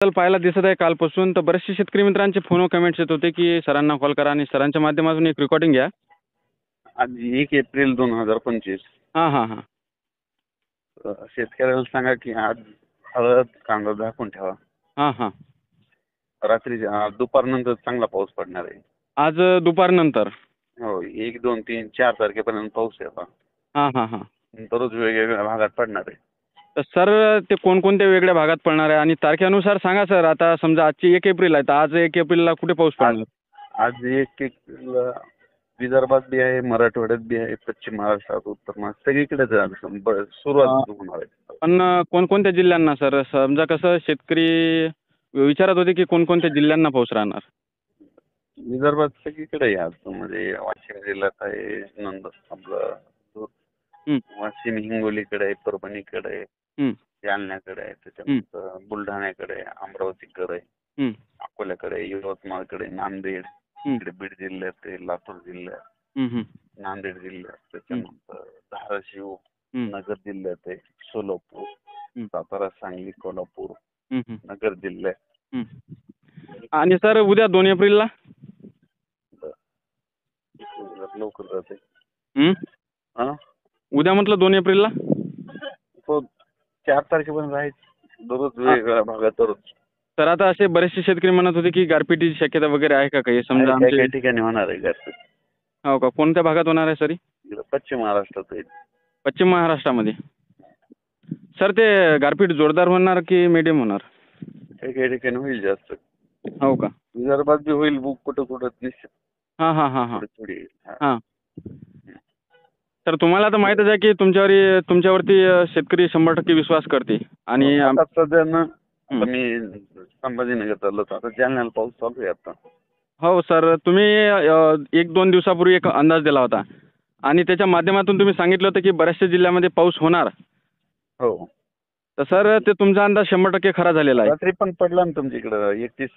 बदल पाहायला दिसत आहे कालपासून. तर बरेचसे शेतकरी मित्रांचे फोन व कमेंट्स येत होते की सरांना कॉल करा आणि सरांच्या माध्यमातून एक रेकॉर्डिंग घ्या. आज 1 एप्रिल 2025. हां हां हां शेतकऱ्याला सांगा की आज हळद कांदा झाकून ठेवा. हां हां रात्री दुपारनंतर चांगला पाऊस पडणार आहे. आज दुपारनंतर. हो, 1, 2, 3, 4 तारखेपर्यंत पाऊस आहे. हां हां हां दररोज वेगवेगळ्या भागात पडणार आहे. तर सर ते कोणकोणत्या वेगळ्या भागात पडणार आहे आणि तारखेनुसार सांगा सर. आता समजा आजची 1 एप्रिल आहे तर आज 1 एप्रिलला कुठे पाऊस आज पडणार? आज 1 एप्रिल विदर्भात बी आहे, मराठवाड्यात बी आहे, पश्चिम महाराष्ट्रात, उत्तर महाराष्ट्र सगळीकडेच सुरुवात होणार आहे. पण कोणकोणत्या जिल्ह्यांना सर? समजा कसं शेतकरी विचारत होते की कोणकोणत्या जिल्ह्यांना पाऊस राहणार? विदर्भात सगळीकडे आहे. आज म्हणजे वाशिम जिल्ह्यात आहे, आपलं हं, वाशिम हिंगोलीकडे आहे, परभणीकडे आहे, हं, जालन्याकडे आहे, त्याच्यानंतर बुलढाण्याकडे आहे, अमरावतीकडे आहे, हं, अकोल्याकडे आहे, यवतमाळकडे आहे, नांदेड, हं, इकडे बीड जिल्ह्यात आहे, लातूर जिल्ह्यात, हं, हं, नांदेड जिल्ह्यात, त्याच्यानंतर धाराशिव, हं, नगर जिल्ह्यात आहे, सोलापूर, हं, सातारा, सांगली, कोल्हापूर, हं, हं, नगर जिल्ह्यात. हं. आणि सर उद्या 2 एप्रिलला? लवकर जाते. हं? हा, उद्या म्हटलं 2 एप्रिलला? तो 4 तारखेपर्यंत आहे. दररोज हां. वेगवेगळ्या भागात दररोज तर आता असे बरेचसे शेतकरी म्हणत होते की गारपिटीची शक्यता वगैरे आहे का काही? समजा काही आमचे काही ठिकाणी होणार आहे गारपीट. हो का? कोणत्या भागात होणार आहे सर? इकडं पश्चिम महाराष्ट्रात आहे. पश्चिम महाराष्ट्रामध्ये. सर ते गारपीट जोरदार होणार की मीडियम होणार? काही काही ठिकाणी होईल जास्त. हो का? विदर्भात बी होईल, कुठं कुठं निश्चित हां हां हां हां थोडी थोडी. हा. हां. तर तुम्हाला तर माहीतच आहे की तुमच्यावरती शेतकरी 100% विश्वास करते आणि आता सध्या ना, हं. आता मी संभाजीनगर चाललो होतो. आता जालन्याला पाऊस चालू आहे आता. हो सर, तुम्ही 1-2 दिवसापूर्वी एक अंदाज दिला होता आणि त्याच्या माध्यमातून तुम्ही सांगितलं होतं की बऱ्याचशा जिल्ह्यामध्ये पाऊस होणार. हो, तर सर ते तुमचा अंदाज 100% खरा झालेला आहे. रात्री पण पडला ना तुमच्या इकडं 31